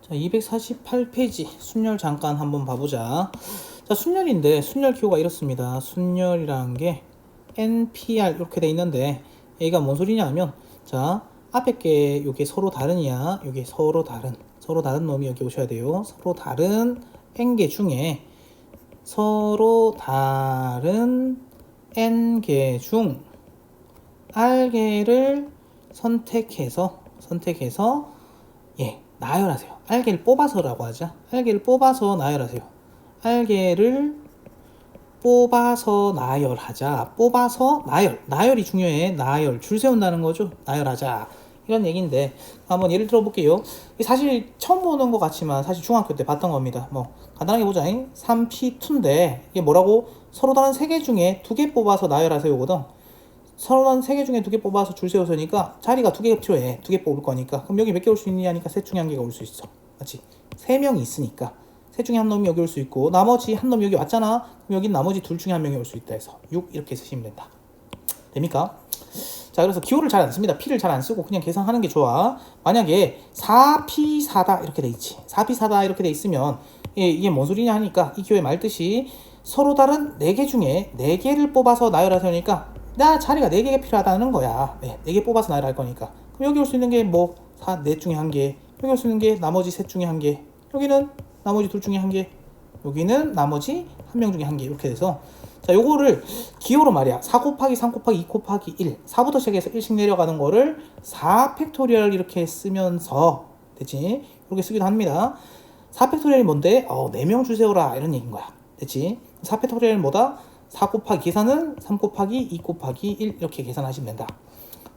자, 248페이지 순열 잠깐 한번 봐보자. 자, 순열인데 순열 기호가 이렇습니다. 순열이라는 게 NPR 이렇게 돼 있는데 얘가 뭔 소리냐 하면, 자, 앞에 게 요게 서로 다른이야. 요게 서로 다른 놈이 여기 오셔야 돼요. 서로 다른 N개 중에 서로 다른 N개 중 R개를 선택해서 나열하세요. R개를 뽑아서라고 하자. R개를 뽑아서 나열하세요. R개를 뽑아서 나열하자. 뽑아서 나열이 중요해. 나열, 줄 세운다는 거죠. 나열하자, 이런 얘기인데 한번 예를 들어 볼게요. 사실 처음 보는 것 같지만 사실 중학교 때 봤던 겁니다. 뭐 간단하게 보자. 3P2인데 이게 뭐라고? 서로 다른 3개 중에 2개 뽑아서 나열하세요거든. 서로 다른 3개 중에 2개 뽑아서 줄 세우서니까 자리가 2개가 필요해. 2개 뽑을 거니까. 그럼 여기 몇 개 올 수 있냐니까 셋 중에 1개가 올 수 있어. 맞지? 3명이 있으니까 셋 중에 한 놈이 여기 올 수 있고 나머지 한 놈이 여기 왔잖아. 그럼 여긴 나머지 둘 중에 한 명이 올 수 있다 해서 6 이렇게 쓰시면 된다. 됩니까? 자, 그래서 기호를 잘 안 씁니다. P를 잘 안 쓰고 그냥 계산하는 게 좋아. 만약에 4P4다 이렇게 돼 있지. 4P4다 이렇게 돼 있으면 이게 뭔 소리냐 하니까 이 기호의 말뜻이 서로 다른 4개 중에 4개를 뽑아서 나열하세요니까 나 자리가 4개가 필요하다는 거야. 4개 뽑아서 나열할 거니까. 그럼 여기 올 수 있는 게 뭐 4 중에 1개, 여기 올 수 있는 게 나머지 셋 중에 1개, 여기는 나머지 둘 중에 1개, 여기는 나머지 1명 중에 1개, 이렇게 돼서, 자, 요거를 기호로 말이야. 4 곱하기 3 곱하기 2 곱하기 1, 4부터 시작해서 1씩 내려가는 거를 4 팩토리얼 이렇게 쓰면서, 됐지? 이렇게 쓰기도 합니다. 4 팩토리얼이 뭔데? 4명 줄 세워라, 이런 얘기인 거야. 됐지? 4 팩토리얼은 뭐다? 4 곱하기 계산은 3 곱하기 2 곱하기 1 이렇게 계산하시면 된다.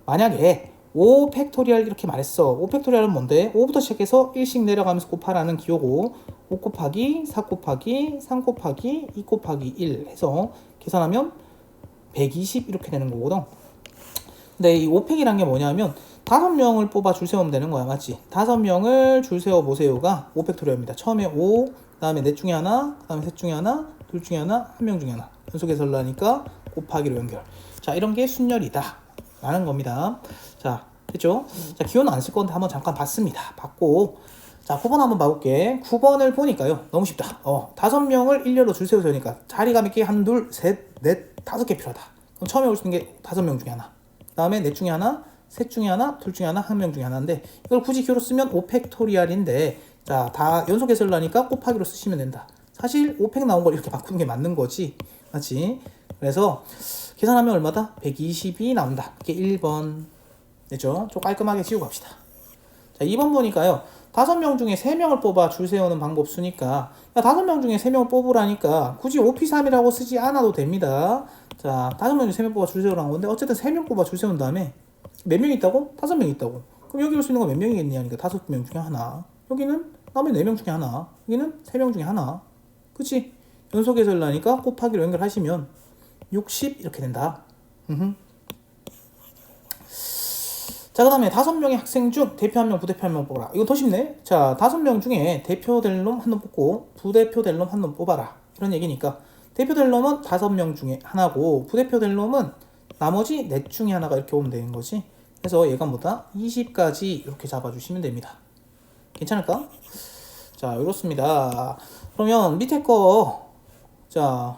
만약에 5 팩토리얼 이렇게 말했어. 5 팩토리얼은 뭔데? 5부터 시작해서 1씩 내려가면서 곱하라는 기호고, 5 곱하기 4 곱하기 3 곱하기 2 곱하기 1 해서 계산하면 120 이렇게 되는 거거든. 근데 이 5팩이란 게 뭐냐면 5명을 뽑아 줄 세우면 되는 거야. 맞지? 5명을 줄 세워 보세요가 5 팩토리얼입니다. 처음에 5, 그 다음에 넷 중에 하나, 그 다음에 셋 중에 하나, 둘 중에 하나, 한 명 중에 하나. 연속해서 하려니까 곱하기로 연결. 자, 이런 게 순열이다 라는 겁니다. 자, 됐죠? 자, 기호는 안 쓸 건데 한번 잠깐 봤습니다. 봤고, 자, 9번 한번 봐볼게. 9번을 보니까요, 너무 쉽다. 5명을 일렬로 줄 세우니까 자리가 몇 개? 1, 2, 셋, 넷, 5개 필요하다. 그럼 처음에 올 수 있는 게 5명 중에 하나, 그 다음에 넷 중에 하나, 셋 중에 하나, 둘 중에 하나, 한 명 중에 하나인데 이걸 굳이 기호로 쓰면 5팩토리얼인데, 자, 다 연속해서 하려니까 곱하기로 쓰시면 된다. 사실 5팩 나온 걸 이렇게 바꾸는 게 맞는 거지. 맞지? 그래서 계산하면 얼마다? 120이 나온다. 이게 1번. 됐죠? 좀 깔끔하게 지우고 갑시다. 자, 2번 보니까요. 5명 중에 3명을 뽑아 줄 세우는 방법 쓰니까, 5명 중에 3명을 뽑으라니까 굳이 5P3이라고 쓰지 않아도 됩니다. 자, 5명 중에 3명 뽑아 줄 세우라는 건데 어쨌든 3명 뽑아 줄 세운 다음에 몇 명 있다고? 5명 있다고. 그럼 여기 올 수 있는 건 몇 명이겠냐 하니까 5명 중에 하나. 여기는 나머지 4명 중에 하나. 여기는 3명 중에 하나. 그치? 연속해서 하려니까 곱하기로 연결하시면 60 이렇게 된다. 자, 그 다음에 5명의 학생 중 대표 1명, 부대표 1명 뽑아라. 이거 더 쉽네. 자, 5명 중에 대표 될 놈 한 놈 뽑고 부대표 될 놈 한 놈 뽑아라, 이런 얘기니까 대표 될 놈은 5명 중에 하나고 부대표 될 놈은 나머지 넷 중에 하나가 이렇게 오면 되는 거지. 그래서 얘가 뭐다? 20까지 이렇게 잡아주시면 됩니다. 괜찮을까? 자, 이렇습니다. 그러면 밑에 거, 자,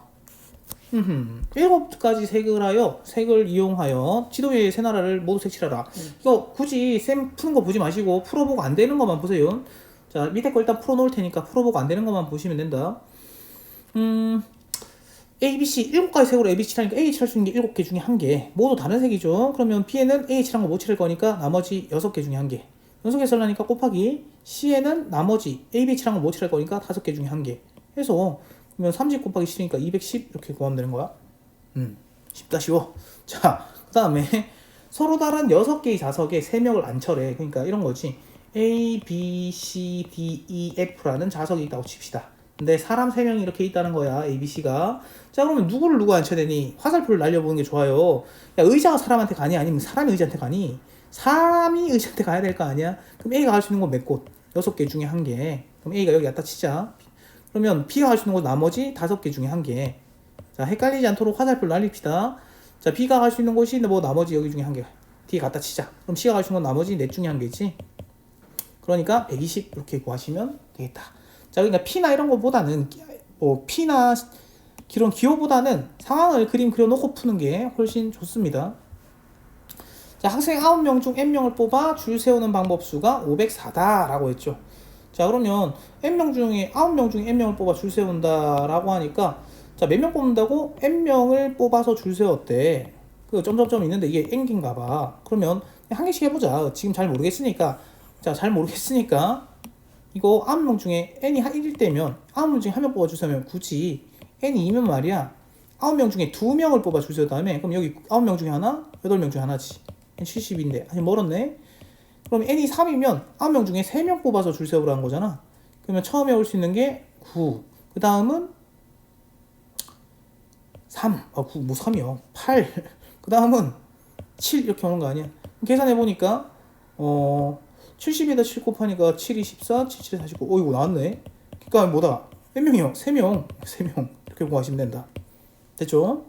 7가지 색을 하여, 색을 이용하여 지도위의 세 나라를 모두 색칠하라. 이거 굳이 쌤 푸는 거 보지 마시고 풀어보고 안 되는 것만 보세요. 자, 밑에 거 일단 풀어놓을 테니까 풀어보고 안 되는 것만 보시면 된다. A, B, C 7가지 색으로 A, B 칠하니까 A 칠할 수 있는 게 7개 중에 1개. 모두 다른 색이죠. 그러면 B에는 A 칠한 거 못 칠할 거니까 나머지 6개 중에 1개. 연속해서 하려니까 곱하기 C에는 나머지 A, B 칠한 거 못 칠할 거니까 5개 중에 1개. 해서 그러면 30 곱하기 10이니까 210 이렇게 구하면 되는 거야. 쉽다, 쉬워. 자, 그 다음에 서로 다른 6개의 자석에 3명을 앉혀래. 그러니까 이런 거지. A, B, C, D, E, F라는 자석이 있다고 칩시다. 근데 사람 3명이 이렇게 있다는 거야, A, B, C가. 자, 그러면 누구를 누구 앉혀야 되니? 화살표를 날려보는 게 좋아요. 야, 의자가 사람한테 가니? 아니면 사람이 의자한테 가니? 사람이 의자한테 가야 될 거 아니야? 그럼 A가 갈 수 있는 건 몇 곳? 6개 중에 1개. 그럼 A가 여기 갖다 치자. 그러면 B가 갈 수 있는 건 나머지 5개 중에 1개. 자, 헷갈리지 않도록 화살표를 날립시다. 자, B가 갈 수 있는 곳이 뭐 나머지 여기 중에 1개. D에 갖다 치자. 그럼 C가 갈 수 있는 건 나머지 넷 중에 1개지. 그러니까 120 이렇게 구하시면 되겠다. 자, 그러니까 P나 이런 거보다는 P나 이런 기호보다는 상황을 그림 그려놓고 푸는 게 훨씬 좋습니다. 자, 학생 9명 중 N명을 뽑아 줄 세우는 방법 수가 504다 라고 했죠. 자, 그러면 N명 중에 9명 중에 N명을 뽑아 줄 세운다 라고 하니까, 자, 몇 명 뽑는다고? N명을 뽑아서 줄 세웠대. 그 점점점 있는데 이게 N개인가 봐. 그러면 한 개씩 해보자. 지금 잘 모르겠으니까. 자, 잘 모르겠으니까 이거 9명 중에 N이 한 1일 때면 9명 중에 한 명 뽑아 주세요. 굳이 N이 2면 말이야, 9명 중에 2명을 뽑아 주세요. 다음에 그럼 여기 9명 중에 하나, 8명 중에 하나지. 70인데 아직 멀었네. 그럼 N이 3이면 9명 중에 3명 뽑아서 줄 세우라는 거잖아. 그러면 처음에 올 수 있는 게 9, 그 다음은 3, 9, 뭐 3이요, 8, 그 다음은 7 이렇게 오는 거 아니야. 계산해보니까 70에다 7 곱하니까 7이 14, 77에 49. 이거 나왔네. 그러니까 뭐다? 몇 명이요? 3명. 3명. 이렇게 구하시면 된다. 됐죠?